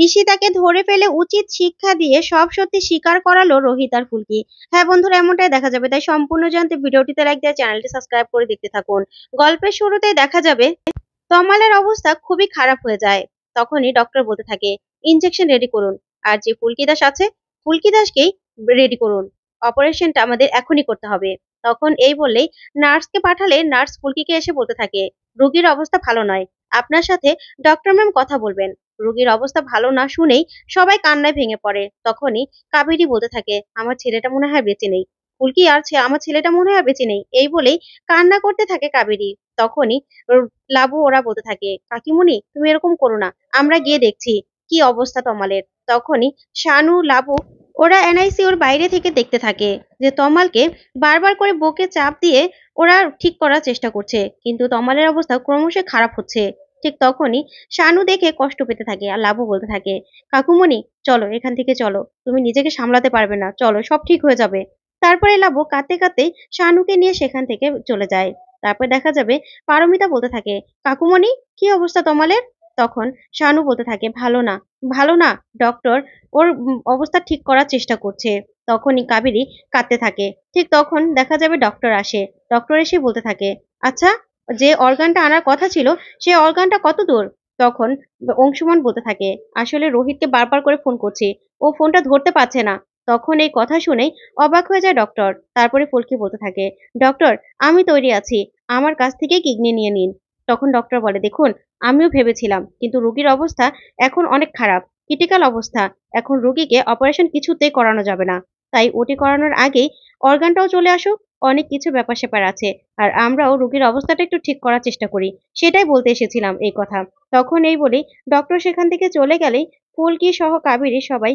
ঈশিতাকে ধরে ফেলে উচিত শিক্ষা দিয়ে সব সত্যি স্বীকার করালো রোহিত আর ফুলকি। হ্যাঁ বন্ধুরা, এমনটাই দেখা যাবে, তাই সম্পূর্ণ জানতে ভিডিওটিতে লাইক দিয়ে চ্যানেলটি সাবস্ক্রাইব করে দেখতে থাকুন। গল্পের শুরুতেই দেখা যাবে তমালের অবস্থা খুবই খারাপ হয়ে যায়। তখনই ডক্টর বলতে থাকে ইনজেকশন রেডি করুন, আর যে ফুলকি দাস আছে ফুলকি দাসকেই রেডি করুন, অপারেশনটা আমাদের এখনই করতে হবে। তখন এই বললেই নার্সকে পাঠালে নার্স ফুলকিকে এসে বলতে থাকে রোগীর অবস্থা ভালো নয়, আপনার সাথে ডক্টর ম্যাম কথা বলবেন। রোগীর অবস্থা ভালো না শুনেই সবাই কান্নায় ভেঙে পড়ে। তখনই কাবেরী বলতে থাকে আমার ছেলেটা মনে হয় বেঁচে নেই, ফুলকি আর আমার ছেলেটা মনে হয় বেঁচে নেই, এই বলেই কান্না করতে থাকে কাবেরী। তখনই লাবু ওরা বলতে থাকে কাকিমুনি তুমি এরকম করো না, আমরা গিয়ে দেখছি কি অবস্থা তমালের। তখনই শানু লাবু ওরা এনআইসিউর বাইরে থেকে দেখতে থাকে যে তমালকে বারবার করে বুকে চাপ দিয়ে ওরা ঠিক করার চেষ্টা করছে, কিন্তু তমালের অবস্থা ক্রমশ খারাপ হচ্ছে। ঠিক তখনই শানু দেখে কষ্ট পেতে থাকে আর লাবু বলতে থাকে কাকুমণি চলো এখান থেকে চলো, তুমি নিজেকে সামলাতে পারবে না, চলো সব ঠিক হয়ে যাবে। তারপরে লাবু কাঁদতে কাঁদতে শানুকে নিয়ে সেখান থেকে চলে যায়। তারপর দেখা যাবে পারমিতা বলতে থাকে কাকুমণি কি অবস্থা তোমালের। তখন শানু বলতে থাকে ভালো না, ভালো না, ডক্টর ওর অবস্থা ঠিক করার চেষ্টা করছে। তখনই কাবেরী কাঁদতে থাকে। ঠিক তখন দেখা যাবে ডক্টর আসে। ডক্টর এসে বলতে থাকে আচ্ছা, যে অর্গানটা আনার কথা ছিল সে অর্গানটা কত দূর। তখন অংশুমান বলতে থাকে আসলে রোহিতকে বারবার করে ফোন করছি, ও ফোনটা ধরতে পারছে না। তখন এই কথা শুনেই অবাক হয়ে যায় ডক্টর। তারপরে ফুলকি বলতে থাকে ডক্টর আমি তৈরি আছি, আমার কাছ থেকে কিডনি নিয়ে নিন। তখন ডক্টর বলে দেখুন আমিও ভেবেছিলাম, কিন্তু রোগীর অবস্থা এখন অনেক খারাপ, ক্রিটিক্যাল অবস্থা, এখন রোগীকে অপারেশন কিছুতেই করানো যাবে না, তাই ওটি করানোর আগেই অর্গানটাও চলে আসুক, অনেক কিছু ব্যাপার স্যাপার আছে, আর আমরাও রোগীর অবস্থাটা একটু ঠিক করার চেষ্টা করি, সেটাই বলতে এসেছিলাম এই কথা। তখন এই বলেই ডক্টর সেখান থেকে চলে গেলেই ফুলকি সহ কাবেরী সবাই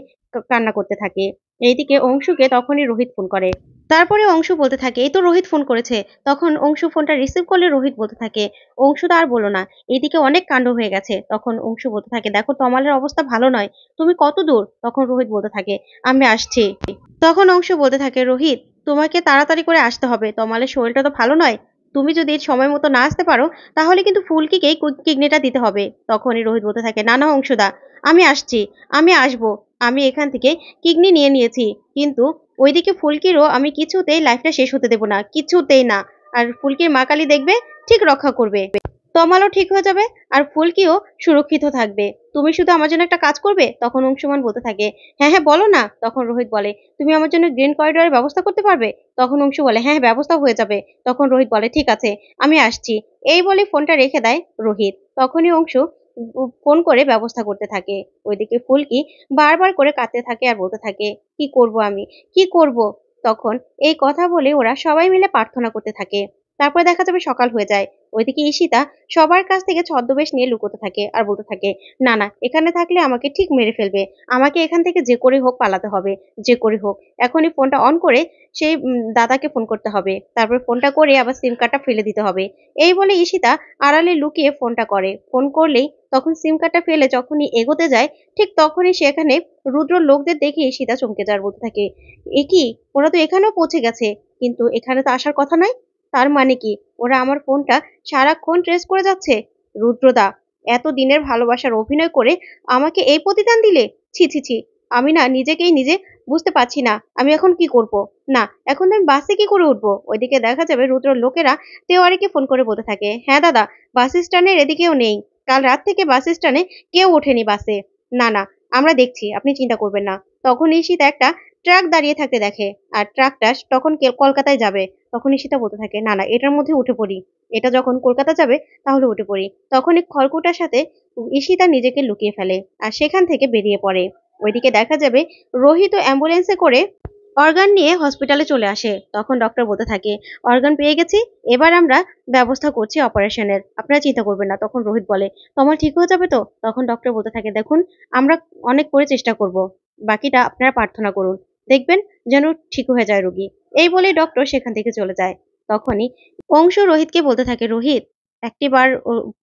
কান্না করতে থাকে। এইদিকে অংশুকে তখনই রোহিত ফোন করে। তারপরে অংশু বলতে থাকে এই তো রোহিত ফোন করেছে। তখন অংশু ফোনটা রিসিভ করলে রোহিত বলতে থাকে অংশু তো আর বলো না, এইদিকে অনেক কাণ্ড হয়ে গেছে। তখন অংশু বলতে থাকে দেখো তমালের অবস্থা ভালো নয়, তুমি কত দূর। তখন রোহিত বলতে থাকে আমি আসছি। তখন অংশু বলতে থাকে রোহিত তোমাকে তাড়াতাড়ি করে আসতে হবে, তমালের শরীরটা তো ভালো নয়, তুমি যদি সময় মতো না আসতে পারো তাহলে কিন্তু ফুলকিকেই কিডনিটা দিতে হবে। তখনই রোহিত বলতে থাকে না না অংশুদা, আমি আসছি, আমি আসবো, আমি এখান থেকে কিডনি নিয়ে নিয়েছি, কিন্তু ওইদিকে ফুলকিরও আমি কিছুতেই লাইফটা শেষ হতে দেবো না, কিছুতেই না। আর ফুলকির মা কালী দেখবে, ঠিক রক্ষা করবে, তমালও ঠিক হয়ে যাবে, আর ফুলকিও সুরক্ষিত থাকবে। তুমি শুধু আমার জন্য একটা কাজ করবে। তখন অংশুমান বলতে থাকে হ্যাঁ হ্যাঁ বলো না। তখন রোহিত বলে তুমি আমার জন্য গ্রিন করিডোরের ব্যবস্থা করতে পারবে। তখন অংশু বলে হ্যাঁ হ্যাঁ ব্যবস্থা হয়ে যাবে। তখন রোহিত বলে ঠিক আছে আমি আসছি, এই বলে ফোনটা রেখে দেয় রোহিত। তখনই অংশু ফোন করে ব্যবস্থা করতে থাকে। ওইদিকে ফুলকি বারবার করে কাঁদতে থাকে আর বলতে থাকে কি করব আমি, কি করব। তখন এই কথা বলে ওরা সবাই মিলে প্রার্থনা করতে থাকে। তারপর দেখা যাবে সকাল হয়ে যায়। ওইদিকে ঈশিতা সবার কাছ থেকে ছদ্মবেশ নিয়ে লুকোতে থাকে আর বলতে থাকে না না এখানে থাকলে আমাকে ঠিক মেরে ফেলবে, আমাকে এখান থেকে যে করে হোক পালাতে হবে, যে করে হোক। এখনই ফোনটা অন করে সেই দাদাকে ফোন করতে হবে, তারপর ফোনটা করে আবার সিম কার্ডটা ফেলে দিতে হবে। এই বলে ঈশিতা আড়ালে লুকিয়ে ফোনটা করে। ফোন করলেই তখন সিম কার্ডটা ফেলে যখনই এগোতে যায়, ঠিক তখনই সেখানে রুদ্র লোকদের দেখে ঈশিতা চমকে যায়, বলতে থাকে এ কি, ওরা তো এখানেও পৌঁছে গেছে, কিন্তু এখানে তো আসার কথা নয়। তার মানে কি ওরা আমার ফোনটা সারাক্ষণ ট্রেস করে যাচ্ছে। রুদ্রদা, এত দিনের ভালোবাসার অভিনয় করে আমাকে এই প্রতিদান দিলে, ছি ছি ছি। আমি না নিজেকেই নিজে বুঝতে পারছি না আমি এখন কি করব। না এখন আমি বাসে কি করে উঠবো। ওইদিকে দেখা যাবে রুদ্র লোকেরা তেওয়ারিকে ফোন করে বলতে থাকে হ্যাঁ দাদা, বাস স্ট্যান্ডের এদিকেও নেই, কাল রাত থেকে বাস স্ট্যান্ডে কেউ ওঠেনি বাসে। না না আমরা দেখছি, আপনি চিন্তা করবেন না। তখন ঈশিতা একটা ট্রাক দাঁড়িয়ে থাকতে দেখে, আর ট্রাকটা তখন কলকাতায় যাবে। তখন ঈশিতা বলতে থাকে না না এটার মধ্যে উঠে পড়ি, এটা যখন কলকাতা যাবে তাহলে উঠে পড়ি। তখনই খড়কুটার সাথে ঈশিতা নিজেকে লুকিয়ে ফেলে আর সেখান থেকে বেরিয়ে পড়ে। ওইদিকে দেখা যাবে রোহিত অ্যাম্বুলেন্সে করে অর্গান নিয়ে হসপিটালে চলে আসে। তখন ডক্টর বলতে থাকে অর্গান পেয়ে গেছি, এবার আমরা ব্যবস্থা করছি অপারেশনের, আপনারা চিন্তা করবেন না। তখন রোহিত বলে তোমার ঠিক হয়ে যাবে তো। তখন ডক্টর বলতে থাকে দেখুন আমরা অনেক করে চেষ্টা করব, বাকিটা আপনারা প্রার্থনা করুন, দেখবেন যেন ঠিক হয়ে যায় রোগী। এই বলে ডক্টর সেখান থেকে চলে যায়। তখনই অংশু রোহিতকে বলতে থাকে রোহিত একটিবার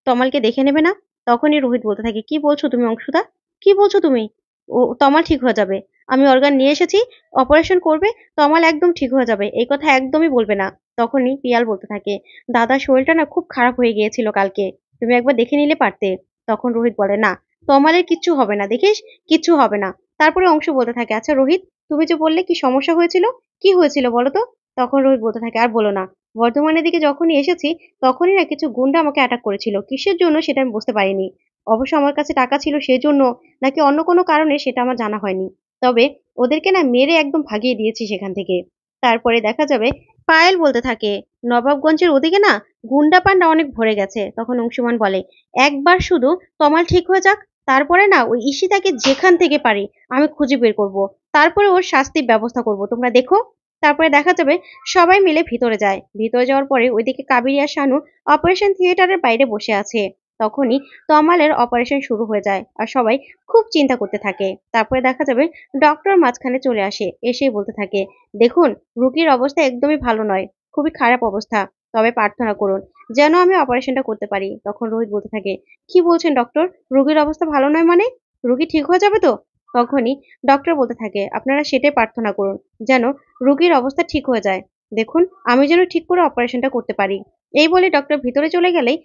তমালকে দেখে নেবে না। তখনই রোহিত বলতে থাকে কি বলছো তুমি অংশুদা, কি বলছো তুমি, ও তমাল ঠিক হয়ে যাবে, আমি অর্গান নিয়ে এসেছি, অপারেশন করবে, তমাল একদম ঠিক হয়ে যাবে, এই কথা একদমই বলবে না। তখনই পিয়াল বলতে থাকে দাদার শরীরটা না খুব খারাপ হয়ে গিয়েছিল কালকে, তুমি একবার দেখে নিলে পারতে। তখন রোহিত বলে না তমালের কিচ্ছু হবে না, দেখিস কিচ্ছু হবে না। তারপরে অংশু বলতে থাকে, আচ্ছা রোহিত, তুমি যে বললে কি সমস্যা হয়েছিল, কি হয়েছিল বলো তো? তখন রোহিত বলতে থাকে, আর বলো না, বর্ধমানের দিকে যখনই এসেছি তখনই না কিছু গুন্ডা আমাকে অ্যাটাক করেছিল, কিসের জন্য সেটা আমি বুঝতে পারিনি। অবশ্য আমার কাছে টাকা ছিল সেজন্য, নাকি অন্য কোনো কারণে সেটা আমার জানা হয়নি। তবে ওদেরকে না মেরে একদম ভাগিয়ে দিয়েছি সেখান থেকে। তারপরে দেখা যাবে পায়েল বলতে থাকে, নবাবগঞ্জের ওদিকে না গুন্ডা পান্ডা অনেক ভরে গেছে। তখন অংশুমান বলে, একবার শুধু তমাল ঠিক হয়ে যাক, তারপরে না ওই ঈশিতাকে যেখান থেকে পারি আমি খুঁজে বের করব, তারপরে ওর শাস্তির ব্যবস্থা করব, তোমরা দেখো। তারপরে দেখা যাবে সবাই মিলে ভিতরে যায়। ভিতরে যাওয়ার পরে ওইদিকে কাবেরী আর শানু অপারেশন থিয়েটারের বাইরে বসে আছে। তখনই তমালের অপারেশন শুরু হয়ে যায় আর সবাই খুব চিন্তা করতে থাকে। তারপরে দেখা যাবে ডক্টর মাঝখানে চলে আসে, এসেই বলতে থাকে, দেখুন রোগীর অবস্থা একদমই ভালো নয়, খুবই খারাপ অবস্থা, তবে প্রার্থনা করুন যেন আমি অপারেশনটা করতে পারি। তখন রোহিত বলতে থাকে, কি বলছেন ডক্টর, রোগীর অবস্থা ভালো নয় মানে? রোগী ঠিক হয়ে যাবে তো? তখনই ডক্টর বলতে থাকে, আপনারা সেটাই প্রার্থনা করুন যেন রোগীর অবস্থা ঠিক হয়ে যায়। দেখুন আমি যেন ঠিক করে অপারেশনটা করতে পারি। এই বলে ডক্টর ভিতরে চলে গেলেই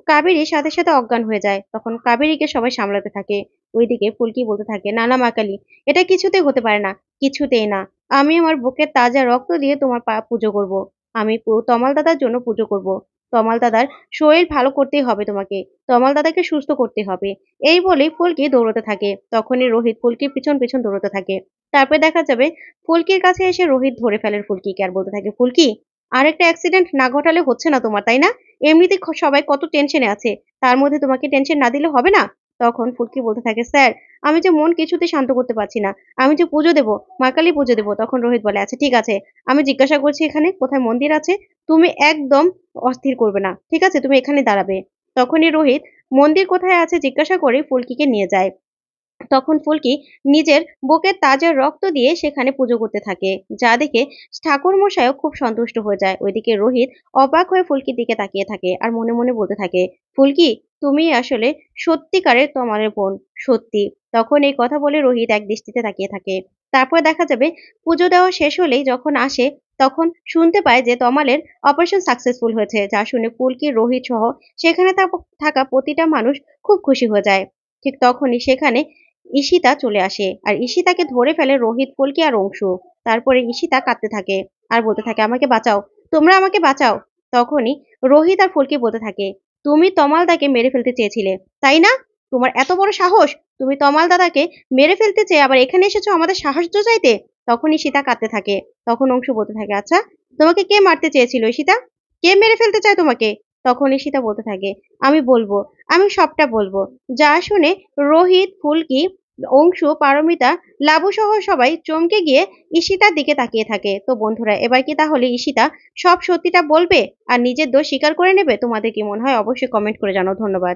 কাবেরী সাথে সাথে অজ্ঞান হয়ে যায়। তখন কাবেরীকে সবাই সামলাতে থাকে। ওইদিকে ফুলকি বলতে থাকে, না না মা কালী, এটা কিছুতেই হতে পারে না, কিছুতেই না। আমি আমার বুকের তাজা রক্ত দিয়ে তোমার পা পুজো করব। আমি তমাল দাদার জন্য পুজো করব। তমাল দাদার শরীর ভালো করতেই হবে তোমাকে, তমাল দাদাকে সুস্থ করতে হবে। এই বলেই ফুলকি দৌড়তে থাকে। তখনই রোহিত ফুলকির পিছন পিছন দৌড়তে থাকে। তারপরে দেখা যাবে ফুলকির কাছে এসে রোহিত ধরে ফেলে ফুলকিকে আর বলতে থাকে, ফুলকি, আরেকটা অ্যাক্সিডেন্ট না ঘটালে হচ্ছে না তোমার, তাই না? এমনিতে সবাই কত টেনশনে আছে, তার মধ্যে তোমাকে টেনশন না দিলে হবে না। তখন ফুলকি বলতে থাকে, স্যার আমি যে মন কিছুতে শান্ত করতে পারছি না, আমি যে পুজো দেবো, মা কালী পুজো দেবো। তখন রোহিত বলে, আচ্ছা ঠিক আছে, আমি জিজ্ঞাসা করছি এখানে কোথায় মন্দির আছে, তুমি একদম অস্থির করবে না, ঠিক আছে, তুমি এখানে দাঁড়াবে। তখনই রোহিত মন্দির কোথায় আছে জিজ্ঞাসা করে ফুলকিকে নিয়ে যায়। তখন ফুলকি নিজের বুকের তাজা রক্ত দিয়ে সেখানে পুজো করতে থাকে, যা দেখে ঠাকুর মশাইও খুব সন্তুষ্ট হয়ে যায়। ওইদিকে রোহিত অবাক হয়ে ফুলকির দিকে তাকিয়ে থাকে আর মনে মনে বলতে থাকে, ফুলকি, তুমি আসলে সত্যিকারের তমালের বোন, সত্যি। তখন এই কথা বলে রোহিত এক দৃষ্টিতে তাকিয়ে থাকে। তারপর দেখা যাবে পুজো দেওয়া শেষ হলেই যখন আসে, তখন শুনতে পায় যে তমালের অপারেশন সাকসেসফুল হয়েছে, যা শুনে ফুলকি, রোহিত সহ সেখানে থাকা প্রতিটা মানুষ খুব খুশি হয়ে যায়। ঠিক তখনই সেখানে ঈশিতা চলে আসে আর ঈশিতাকে ধরে ফেলে রোহিত, ফুলকি আর অংশু। তারপরে ঈশিতা কাঁদতে থাকে আর বলতে থাকে, আমাকে বাঁচাও, তোমরা আমাকে বাঁচাও। তখনই রোহিত আর ফুলকি বলতে থাকে, তুমি তমাল দাকে মেরে ফেলতে চেয়েছিলে, তাই না? তোমার এত বড় সাহস, তুমি তমাল দাদাকে মেরে ফেলতে চেয়ে আবার এখানে এসেছো আমাদের সাহায্য চাইতে। তখন ঈশিতা কাঁদতে থাকে। তখন অংশু বলতে থাকে, আচ্ছা তোমাকে কে মারতে চেয়েছিল ঈশিতা, কে মেরে ফেলতে চায় তোমাকে? তখন ঈশিতা বলতে থাকে, আমি বলবো, আমি সবটা বলবো। যা শুনে রোহিত, ফুলকি, অংশু, পারমিতা, লাবু সহ সবাই চমকে গিয়ে ঈশিতার দিকে তাকিয়ে থাকে। তো বন্ধুরা, এবার কি তাহলে ঈশিতা সব সত্যিটা বলবে আর নিজের দোষ স্বীকার করে নেবে? তোমাদের কি মনে হয় অবশ্যই কমেন্ট করে জানাও। ধন্যবাদ।